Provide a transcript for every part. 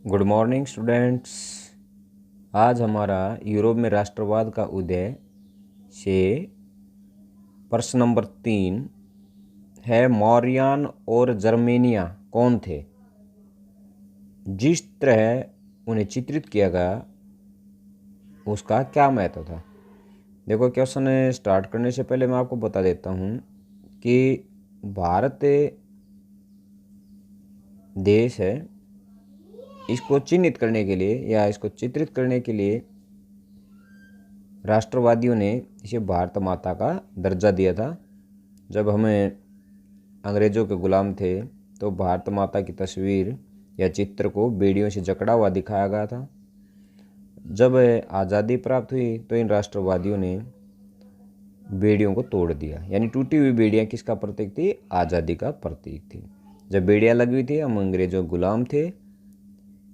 Good morning students. आज हमारा Europe में राष्ट्रवाद का उदय से प्रश्न नंबर 3 है। मौर्यन और जर्मेनिया कौन थे? जिस तरह उन्हें चित्रित किया गया उसका क्या महत्व था? देखो, क्वेश्चन स्टार्ट करने से पहले मैं आपको बता देता हूँ कि भारत देश है, इसको चिन्हित करने के लिए या इसको चित्रित करने के लिए राष्ट्रवादियों ने इसे भारत माता का दर्जा दिया था। जब हमें अंग्रेज़ों के गुलाम थे तो भारत माता की तस्वीर या चित्र को बेड़ियों से जकड़ा हुआ दिखाया गया था। जब आज़ादी प्राप्त हुई तो इन राष्ट्रवादियों ने बेड़ियों को तोड़ दिया, यानी टूटी हुई बेड़ियाँ किसका प्रतीक थी? आज़ादी का प्रतीक थी। जब बेड़ियाँ लगी हुई थी हम अंग्रेज़ों गुलाम थे,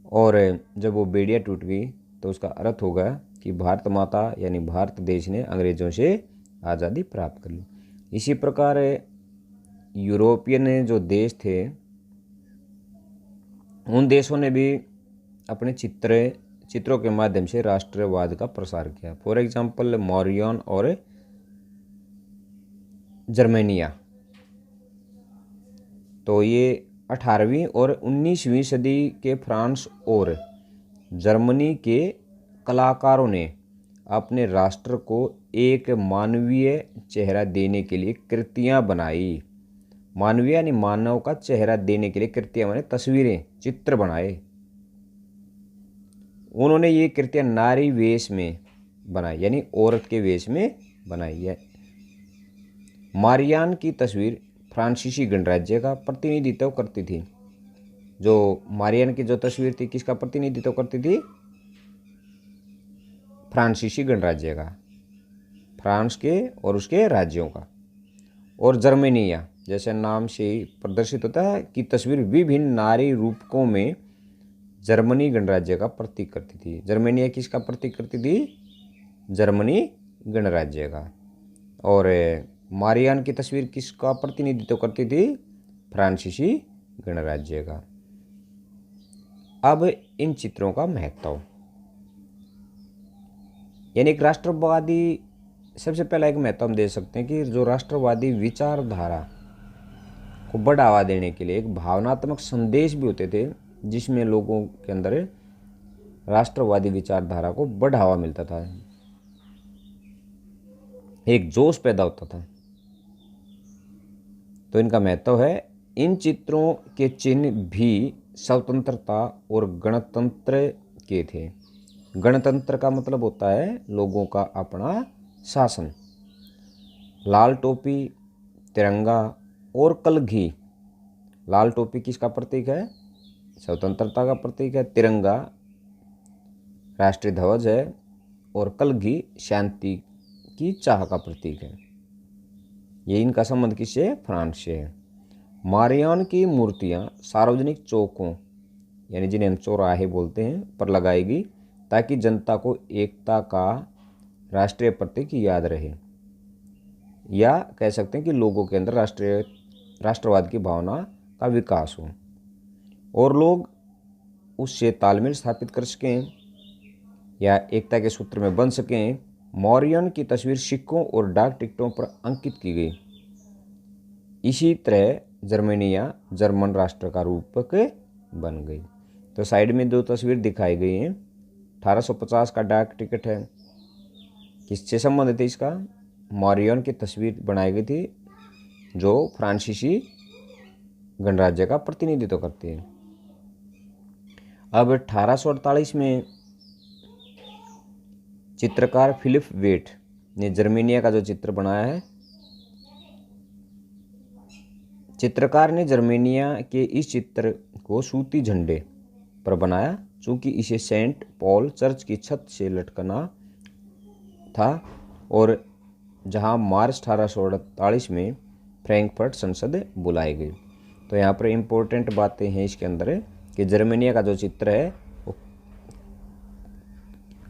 और जब वो बेड़ियाँ टूट गई तो उसका अर्थ होगा कि भारत माता यानी भारत देश ने अंग्रेज़ों से आज़ादी प्राप्त कर ली। इसी प्रकार यूरोपियन जो देश थे उन देशों ने भी अपने चित्रों के माध्यम से राष्ट्रवाद का प्रसार किया। फॉर एग्जाम्पल मौर्यन और जर्मेनिया, तो ये 18वीं और 19वीं सदी के फ्रांस और जर्मनी के कलाकारों ने अपने राष्ट्र को एक मानवीय चेहरा देने के लिए कृतियां बनाई। मानवीय यानी मानव का चेहरा देने के लिए कृतियां माने तस्वीरें, चित्र बनाए। उन्होंने ये कृतियां नारी वेश में बनाई, यानी औरत के वेश में बनाई है। मारियान की तस्वीर फ्रांसीसी गणराज्य का प्रतिनिधित्व करती थी। जो मारियान की जो तस्वीर थी किसका प्रतिनिधित्व करती थी? फ्रांसीसी गणराज्य का, फ्रांस के और उसके राज्यों का। और जर्मेनिया, जैसे नाम से प्रदर्शित होता है कि तस्वीर विभिन्न नारी रूपकों में जर्मनी गणराज्य का प्रतीक करती थी। जर्मेनिया किसका प्रतीक करती थी? जर्मनी गणराज्य का। और मारियान की तस्वीर किसका प्रतिनिधित्व करती थी? फ्रांसीसी गणराज्य का। अब इन चित्रों का महत्व, यानी एक राष्ट्रवादी, सबसे पहला एक महत्व हम दे सकते हैं कि जो राष्ट्रवादी विचारधारा को बढ़ावा देने के लिए एक भावनात्मक संदेश भी होते थे, जिसमें लोगों के अंदर राष्ट्रवादी विचारधारा को बढ़ावा मिलता था, एक जोश पैदा होता था। तो इनका महत्व है। इन चित्रों के चिन्ह भी स्वतंत्रता और गणतंत्र के थे। गणतंत्र का मतलब होता है लोगों का अपना शासन। लाल टोपी, तिरंगा और कलघी। लाल टोपी किसका प्रतीक है? स्वतंत्रता का प्रतीक है। तिरंगा राष्ट्रीय ध्वज है और कलघी शांति की चाह का प्रतीक है। ये इनका संबंध किससे? फ्रांस से है। मारियान की मूर्तियां सार्वजनिक चौकों, यानी जिन्हें हम चौराहे बोलते हैं, पर लगाएगी ताकि जनता को एकता का राष्ट्रीय प्रतीक याद रहे, या कह सकते हैं कि लोगों के अंदर राष्ट्रवाद की भावना का विकास हो और लोग उससे तालमेल स्थापित कर सकें या एकता के सूत्र में बन सकें। मौर्यन की तस्वीर सिक्कों और डाक टिकटों पर अंकित की गई। इसी तरह जर्मेनिया जर्मन राष्ट्र का रूपक बन गई। तो साइड में दो तस्वीर दिखाई गई हैं। 1850 का डाक टिकट है, किससे संबंधित है इसका? मौर्यन की तस्वीर बनाई गई थी जो फ्रांसीसी गणराज्य का प्रतिनिधित्व करती है। अब 1848 में चित्रकार फिलिप वेट ने जर्मेनिया का जो चित्र बनाया है, चित्रकार ने जर्मेनिया के इस चित्र को सूती झंडे पर बनाया, चूँकि इसे सेंट पॉल चर्च की छत से लटकना था, और जहां मार्च 1848 में फ्रैंकफर्ट संसद बुलाई गई। तो यहाँ पर इम्पोर्टेंट बातें हैं इसके अंदर कि जर्मेनिया का जो चित्र है वो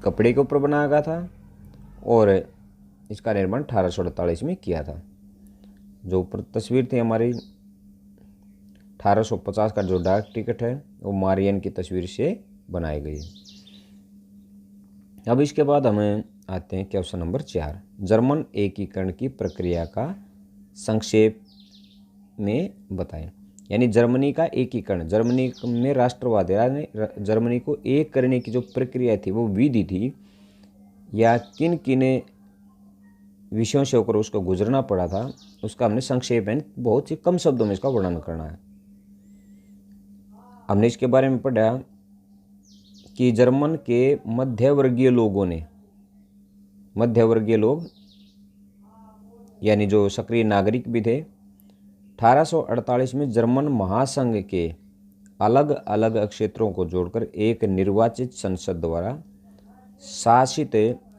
कपड़े के ऊपर बनाया गया था और इसका निर्माण 1848 में किया था। जो ऊपर तस्वीर थी हमारी 1850 का जो डाक टिकट है वो मारियन की तस्वीर से बनाई गई है। अब इसके बाद हमें आते हैं क्वेश्चन नंबर 4, जर्मन एकीकरण की प्रक्रिया का संक्षेप में बताएं। यानी जर्मनी का एकीकरण, जर्मनी में राष्ट्रवाद ने जर्मनी को एक करने की जो प्रक्रिया थी, वो विधि थी, या किन किन विषयों से होकर उसको गुजरना पड़ा था, उसका हमने संक्षेप में बहुत ही कम शब्दों में इसका वर्णन करना है। हमने इसके बारे में पढ़ा कि जर्मन के मध्यवर्गीय लोग यानी जो सक्रिय नागरिक भी थे, 1848 में जर्मन महासंघ के अलग अलग क्षेत्रों को जोड़कर एक निर्वाचित संसद द्वारा शासित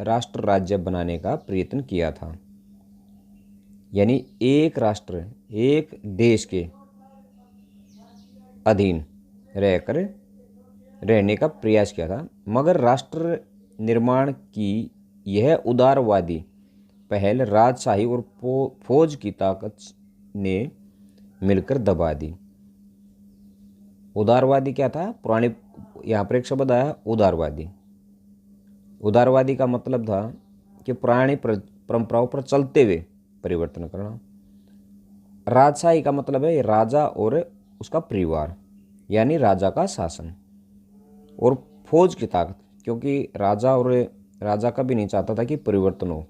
राष्ट्र राज्य बनाने का प्रयत्न किया था। यानी एक राष्ट्र, एक देश के अधीन रहकर रहने का प्रयास किया था। मगर राष्ट्र निर्माण की यह उदारवादी पहल राजशाही और फौज की ताकत ने मिलकर दबा दी। उदारवादी क्या था? पुराने, यहाँ पर एक शब्द आया उदारवादी। उदारवादी का मतलब था कि पुरानी परंपराओं पर चलते हुए परिवर्तन करना। राजशाही का मतलब है राजा और उसका परिवार, यानी राजा का शासन, और फौज की ताकत, क्योंकि राजा कभी नहीं चाहता था कि परिवर्तन हो,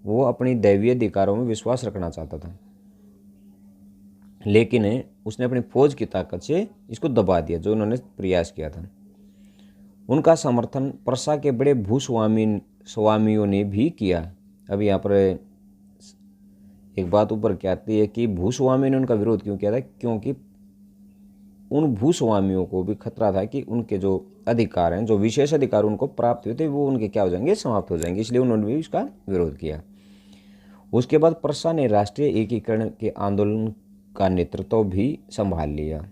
वो अपनी दैवीय अधिकारों में विश्वास रखना चाहता था, लेकिन उसने अपनी फौज की ताकत से इसको दबा दिया, जो उन्होंने प्रयास किया था। उनका समर्थन प्रशा के बड़े भूस्वामियों ने भी किया। अब यहाँ पर एक बात ऊपर क्या आती है कि भूस्वामी ने उनका विरोध क्यों किया था? क्योंकि उन भूस्वामियों को भी खतरा था कि उनके जो अधिकार हैं, जो विशेष अधिकार उनको प्राप्त हुए थे, वो उनके क्या हो जाएंगे? समाप्त हो जाएंगे। इसलिए उन्होंने भी इसका विरोध किया। उसके बाद प्रशा ने राष्ट्रीय एकीकरण के आंदोलन का नेतृत्व भी संभाल लिया।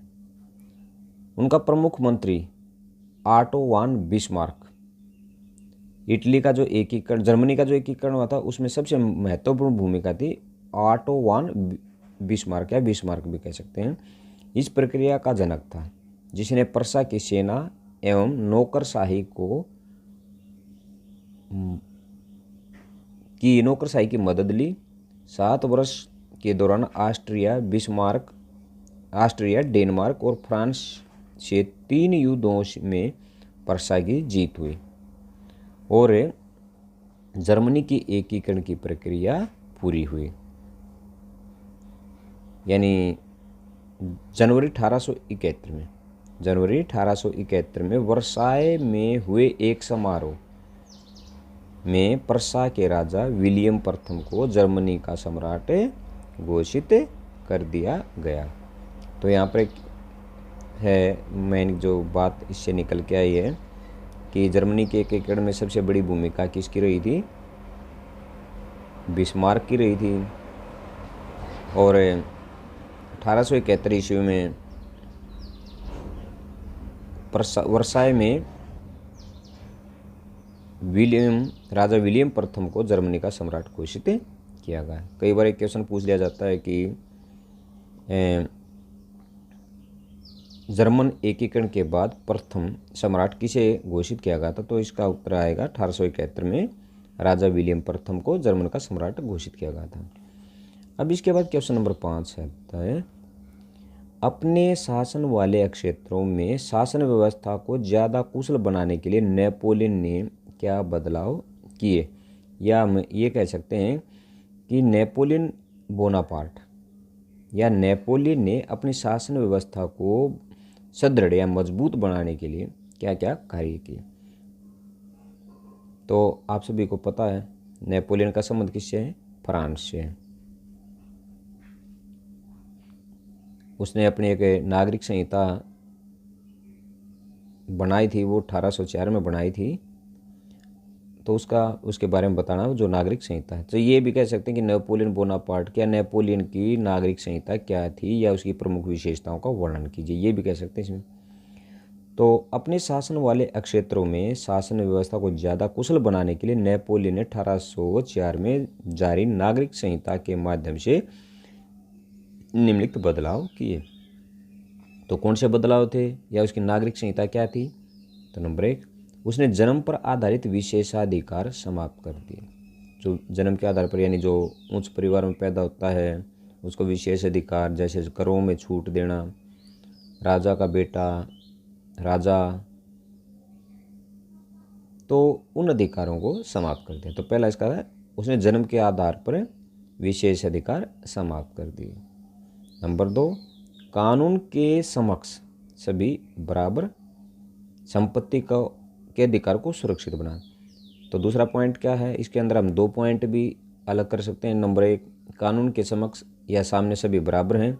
उनका प्रमुख मंत्री ऑटो वान बिस्मार्क, इटली का जो एकीकरण, जर्मनी का जो एकीकरण हुआ था, उसमें सबसे महत्वपूर्ण भूमिका थी ऑटो वान बिस्मार्क, या बिस्मार्क भी कह सकते हैं। इस प्रक्रिया का जनक था, जिसने प्रशा की सेना एवं नौकरशाही की मदद ली। 7 वर्ष के दौरान ऑस्ट्रिया, डेनमार्क और फ्रांस से 3 युद्धों में प्रशा की जीत हुई और जर्मनी की एकीकरण की प्रक्रिया पूरी हुई। यानी जनवरी 1871 में वर्साय में हुए एक समारोह में प्रशा के राजा विलियम प्रथम को जर्मनी का सम्राट घोषित कर दिया गया। तो यहाँ पर है मेन जो बात इससे निकल के आई है कि जर्मनी के एकीकरण में सबसे बड़ी भूमिका किसकी रही थी? बिस्मार्क की रही थी। और 1871 ईस्वी में वर्साय में राजा विलियम प्रथम को जर्मनी का सम्राट घोषित किया गया। कई बार एक क्वेश्चन पूछ लिया जाता है कि जर्मन एकीकरण के बाद प्रथम सम्राट किसे घोषित किया गया था? तो इसका उत्तर आएगा 1871 में राजा विलियम प्रथम को जर्मन का सम्राट घोषित किया गया था। अब इसके बाद क्वेश्चन नंबर 5 है, अपने शासन वाले क्षेत्रों में शासन व्यवस्था को ज़्यादा कुशल बनाने के लिए नेपोलियन ने क्या बदलाव किए? या हम ये कह सकते हैं कि नेपोलियन ने अपनी शासन व्यवस्था को सुदृढ़ या मजबूत बनाने के लिए क्या क्या कार्य किए? तो आप सभी को पता है नेपोलियन का संबंध किससे है? फ्रांस से है। उसने अपनी एक नागरिक संहिता बनाई थी, वो 1804 में बनाई थी। तो उसके बारे में बताना जो नागरिक संहिता है। तो ये भी कह सकते हैं कि नेपोलियन बोनापार्ट या नेपोलियन की नागरिक संहिता क्या थी, या उसकी प्रमुख विशेषताओं का वर्णन कीजिए, ये भी कह सकते हैं इसमें। तो अपने शासन वाले क्षेत्रों में शासन व्यवस्था को ज़्यादा कुशल बनाने के लिए नेपोलियन ने 1804 में जारी नागरिक संहिता के माध्यम से निम्नलिखित बदलाव किए। तो कौन से बदलाव थे या उसकी नागरिक संहिता क्या थी? तो नंबर 1, उसने जन्म पर आधारित विशेषाधिकार समाप्त कर दिए। जो जन्म के आधार पर यानी जो उच्च परिवार में पैदा होता है उसको विशेष अधिकार, जैसे करों में छूट देना, राजा का बेटा राजा, तो उन अधिकारों को समाप्त कर दिया। तो पहला इसका है उसने जन्म के आधार पर विशेष अधिकार समाप्त कर दिए। नंबर 2, कानून के समक्ष सभी बराबर, संपत्ति के अधिकार को सुरक्षित बना। तो दूसरा पॉइंट क्या है, इसके अंदर हम 2 पॉइंट भी अलग कर सकते हैं। नंबर 1, कानून के समक्ष या सामने सभी बराबर हैं,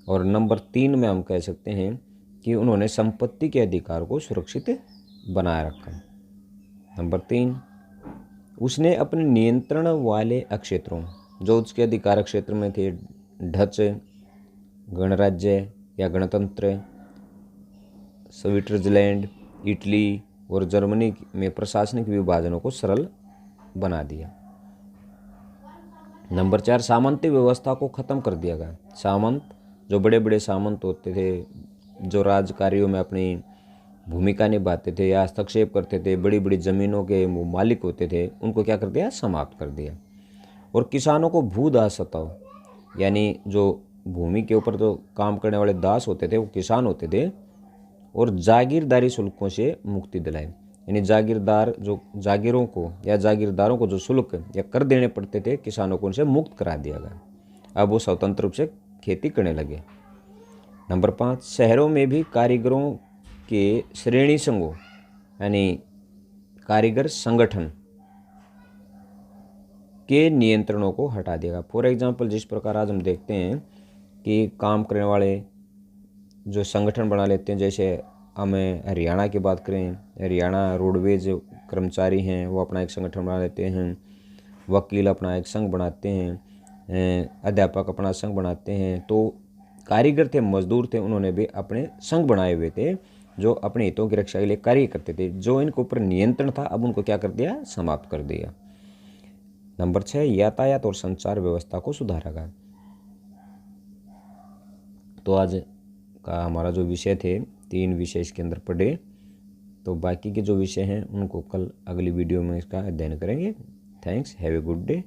और नंबर 3 में हम कह सकते हैं कि उन्होंने संपत्ति के अधिकार को सुरक्षित बनाए रखा। नंबर 3, उसने अपने नियंत्रण वाले क्षेत्रों, जो उसके अधिकार क्षेत्र में थे, डच गणराज्य या गणतंत्र, स्विट्जरलैंड, इटली और जर्मनी में प्रशासनिक विभाजनों को सरल बना दिया। नंबर 4, सामंती व्यवस्था को खत्म कर दिया गया। सामंत, जो बड़े बड़े सामंत होते थे, जो राज कार्यों में अपनी भूमिका निभाते थे या हस्तक्षेप करते थे, बड़ी बड़ी ज़मीनों के मालिक होते थे, उनको क्या कर दिया? समाप्त कर दिया। और किसानों को भूदास हटाओ, यानी जो भूमि के ऊपर जो काम करने वाले दास होते थे वो किसान होते थे, और जागीरदारी शुल्कों से मुक्ति दिलाई। यानी जागीरदार जो जागीरों को या जागीरदारों को जो शुल्क या कर देने पड़ते थे किसानों को, उनसे मुक्त करा दिया गया। अब वो स्वतंत्र रूप से खेती करने लगे। नंबर 5, शहरों में भी कारीगरों के श्रेणी संघों यानी कारीगर संगठन के नियंत्रणों को हटा देगा। फॉर एग्जाम्पल, जिस प्रकार आज हम देखते हैं कि काम करने वाले जो संगठन बना लेते हैं, जैसे हमें हरियाणा की बात करें, हरियाणा रोडवेज कर्मचारी हैं वो अपना एक संगठन बना लेते हैं, वकील अपना एक संघ बनाते हैं, अध्यापक अपना संघ बनाते हैं। तो कारीगर थे, मजदूर थे, उन्होंने भी अपने संघ बनाए हुए थे जो अपने हितों की रक्षा के लिए कार्य करते थे। जो इनके ऊपर नियंत्रण था अब उनको क्या कर दिया? समाप्त कर दिया। नंबर 6, यातायात और संचार व्यवस्था को सुधारा गया। तो आज का हमारा जो विषय थे 3 विषय इसके अंदर पढ़े, तो बाकी के जो विषय हैं उनको कल अगली वीडियो में इसका अध्ययन करेंगे। Thanks, have a good day.